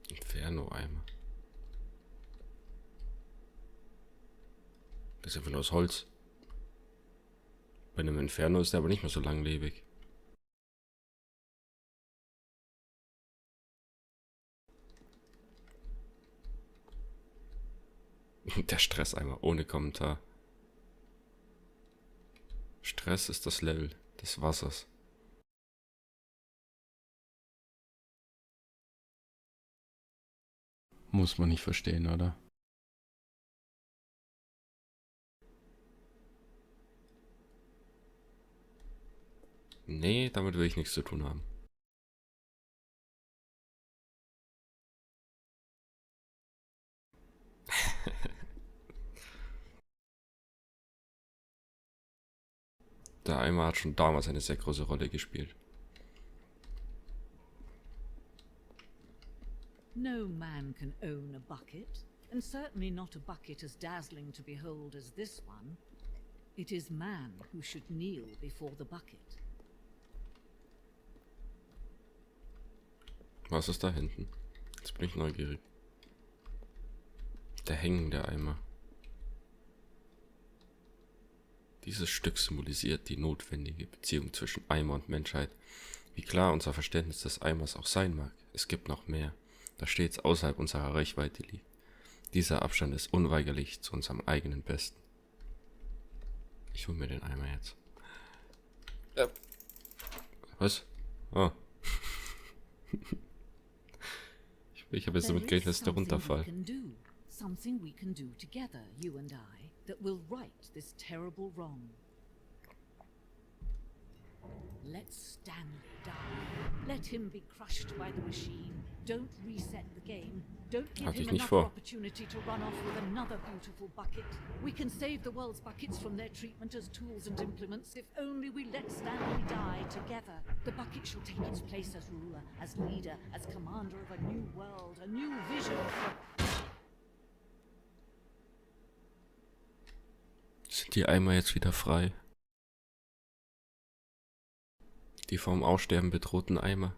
Inferno-Eimer. Das ist einfach nur aus Holz. Bei einem Inferno ist der aber nicht mehr so langlebig. Der Stresseimer ohne Kommentar. Stress ist das Level des Wassers. Muss man nicht verstehen, oder? Nee, damit will ich nichts zu tun haben. Der Eimer hat schon damals eine sehr große Rolle gespielt. No man can own a bucket, and certainly not a bucket as dazzling to behold as this one. It is man who should kneel before the bucket. Was ist da hinten? Jetzt bin ich neugierig. Der hängende Eimer. Dieses Stück symbolisiert die notwendige Beziehung zwischen Eimer und Menschheit. Wie klar unser Verständnis des Eimers auch sein mag, es gibt noch mehr, das stets außerhalb unserer Reichweite liegt. Dieser Abstand ist unweigerlich zu unserem eigenen Besten. Ich hole mir den Eimer jetzt. Was? Oh. Ich habe jetzt damit gerechnet, dass der runterfällt. Something we can do together, you and I, that will right this terrible wrong. Let Stanley die. Let him be crushed by the machine. Don't reset the game. Don't give him another opportunity to run off with another beautiful bucket. We can save the world's buckets from their treatment as tools and implements if only we let Stanley die together. The bucket shall take its place as ruler, as leader, as commander of a new world, a new vision for... Sind die Eimer jetzt wieder frei? Die vom Aussterben bedrohten Eimer.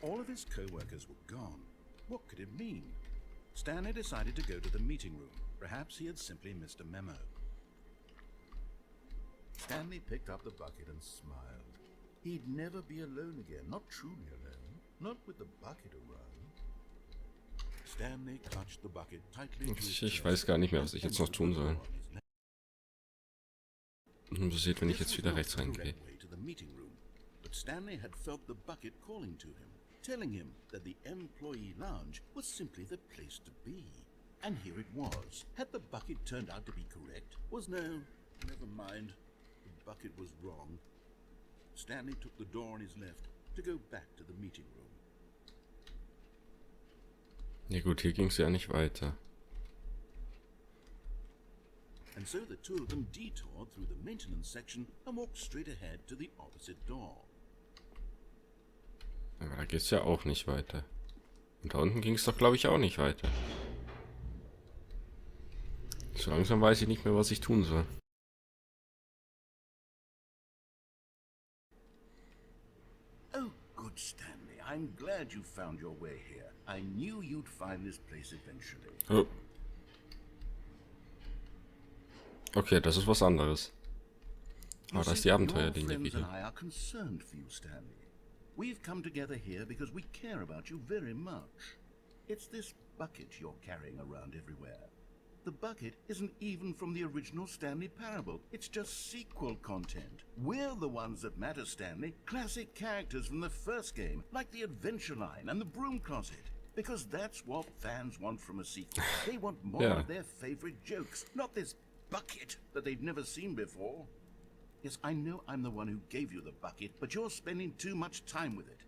All of his co-workers were gone. What could it mean? Stanley decided to go to the meeting room. Perhaps he had simply missed a memo. Stanley picked up the bucket and smiled. He'd never be alone again, not truly alone, not with the bucket around. Stanley clutched the bucket tightly to his chest. Ich weiß gar nicht mehr, was ich jetzt noch tun soll. Und passiert, wenn ich jetzt wieder rechts reingehe. But Stanley had felt the bucket calling to him, telling him that the employee lounge was simply the place to be. And here it was. Had the bucket turned out to be correct? Was no, never mind. The bucket was wrong. Stanley took the door on his left to go back to the meeting room. Ja gut, hier ging es ja nicht weiter. And so the two of them detoured through the maintenance section and walked straight ahead to the opposite door. Aber da geht's ja auch nicht weiter. Und da unten ging es doch, glaube ich, auch nicht weiter. So langsam weiß ich nicht mehr, was ich tun soll. Oh, good Stanley. I'm glad you found your way here. I knew you'd find this place eventually. Oh. Okay, das ist was anderes. Aber das ist die Abenteuerlinie wieder. We've come together here because we care about you very much. It's this bucket you're carrying around everywhere. The bucket isn't even from the original Stanley Parable. It's just sequel content. We're the ones that matter, Stanley. Classic characters from the first game, like the Adventure Line and the Broom Closet. Because that's what fans want from a sequel. They want more of their favorite jokes, not this bucket that they've never seen before. Yes, I know I'm the one who gave you the bucket, but you're spending too much time with it.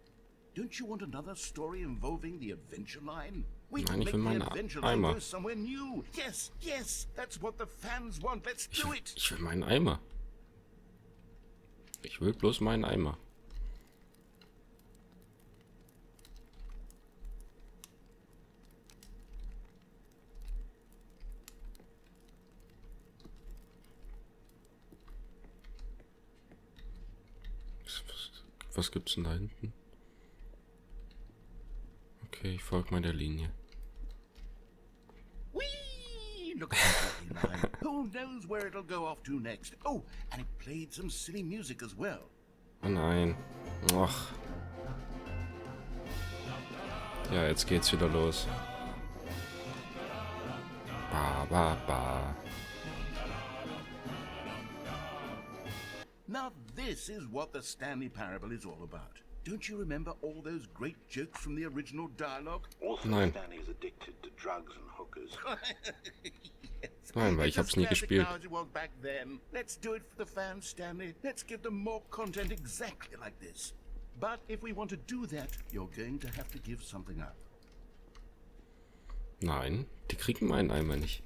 Don't you want another story involving the Adventure Line? We can make the Adventure Line go somewhere new. Yes, yes, that's what the fans want. Let's do it. Ich will meinen Eimer. Ich will bloß meinen Eimer. Was gibt's denn da hinten? Okay, ich folge mal der Linie. Whee! Look at that lucky line. Who knows where it'll go off to next? Oh, and it played some silly music as well. Oh nein. Ach. Ja, jetzt geht's wieder los. Ba, ba, ba. Now this is what the Stanley Parable is all about. Don't you remember all those great jokes from the original dialogue? Also, Nein. Stanley is addicted to drugs and hookers. Nein, weil ich hab's nie gespielt. Let's do it for the fans, Stanley. Let's give them more content exactly like this. But if we want to do that, you're going to have to give something up. Nein, die kriegen meinen Eimer nicht.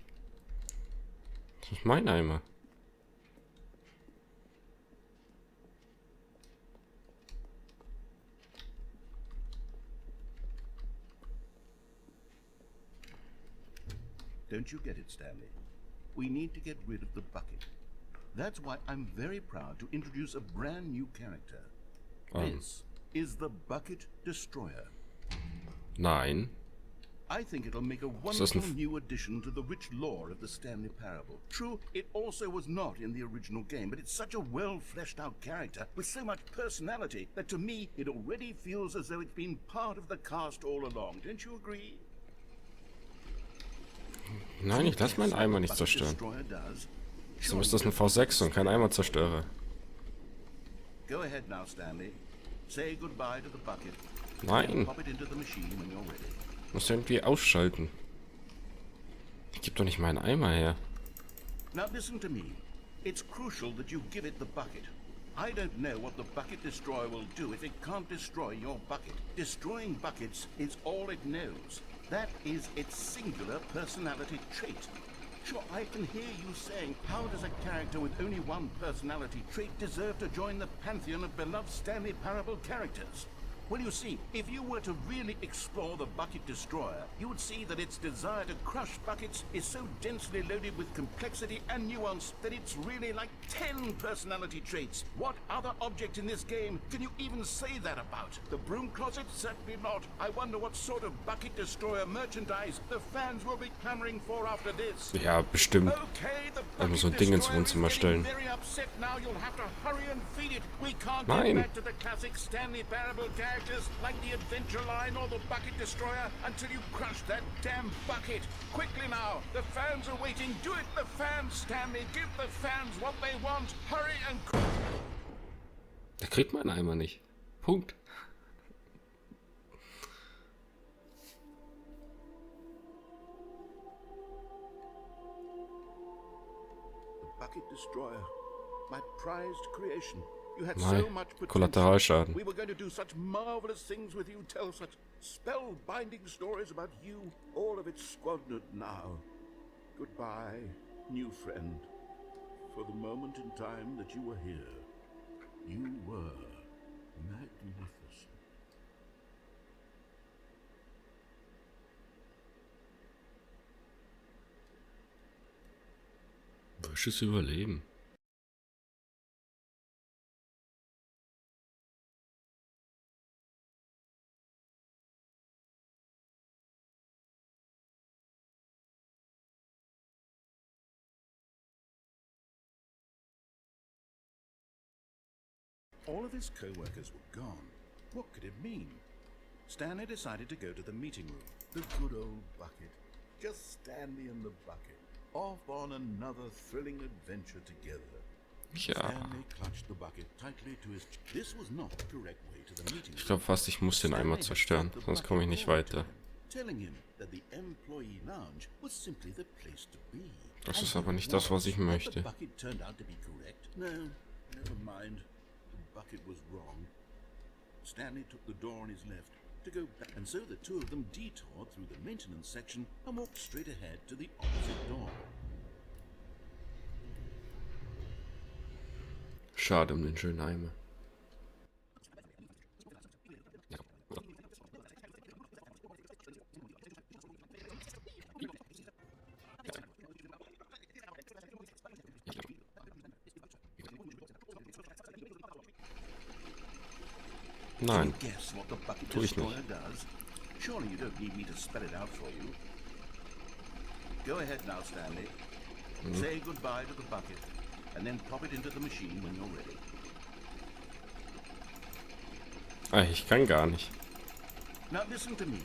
Das ist mein Eimer. Don't you get it, Stanley? We need to get rid of the bucket. That's why I'm very proud to introduce a brand new character. This is the Bucket Destroyer. Nein. I think it'll make a wonderful new addition to the rich lore of the Stanley Parable. True, it also was not in the original game, but it's such a well-fleshed-out character with so much personality that to me it already feels as though it's been part of the cast all along. Don't you agree? Nein, ich lass meinen Eimer nicht zerstören. Wieso ist das ein V6 und kein Eimerzerstörer? Go ahead now, Stanley. Say goodbye to the bucket. Nein. Pop it into the machine when you're ready. Muss irgendwie ausschalten. Ich geb doch nicht meinen Eimer her. Now listen to me. It's crucial that you give it the bucket. I don't know what the Bucket Destroyer will do if it can't destroy your bucket. Destroying buckets is all it knows. That is its singular personality trait. Sure, I can hear you saying, how does a character with only one personality trait deserve to join the pantheon of beloved Stanley Parable characters? Well, you see, if you were to really explore the Bucket Destroyer, you would see that its desire to crush buckets is so densely loaded with complexity and nuance that it's really like 10 personality traits. What other object in this game can you even say that about? The broom closet? Certainly not. I wonder what sort of Bucket Destroyer merchandise the fans will be clamoring for after this. Ja, bestimmt. Okay, the Also so ein Bucket Ding ins Destroyer is Wohnzimmer stellen. getting very upset now. You'll have to hurry and feed it. We can't Nein. get back to the classic Stanley Parable characters like the Adventure Line or the Bucket Destroyer until you crush that damn bucket. Quickly now, the fans are waiting. Do it, the fans, Stanley. Give the fans what they want. Hurry and... Der kriegt meinen Eimer nicht. Punkt. The Bucket Destroyer, my prized creation. You had Nein, so much potential. Kollateralschaden. We were going to do such marvelous things with you, tell such spellbinding stories about you. All of it squandered now. Goodbye, new friend. For the moment in time that you were here, you were magnificent. Böses Überleben. All of his co-workers were gone. What could it mean? Stanley decided to go to the meeting room. The good old bucket. Just Stanley and the bucket. Off on another thrilling adventure together. Ja. Stanley clutched the bucket tightly to his... This was not the correct way to the meeting room. Ich glaube fast, ich muss den Eimer zerstören, sonst komme ich nicht weiter. Telling him that the employee lounge was simply the place to be. Das ist aber nicht das, was ich möchte. The bucket turned out to be correct. No, never mind. The bucket was wrong. Stanley took the door on his left to go back, and so the two of them detoured through the maintenance section and walked straight ahead to the opposite door. Schade um den schönen Eimer. Nein, Can you guess what the bucket tue ich destroyer nicht. does? Surely you don't need me to spell it out for you. Go ahead now, Stanley. Say goodbye to the bucket, and then pop it into the machine when you're ready. Ah, ich kann gar nicht. Now listen to me.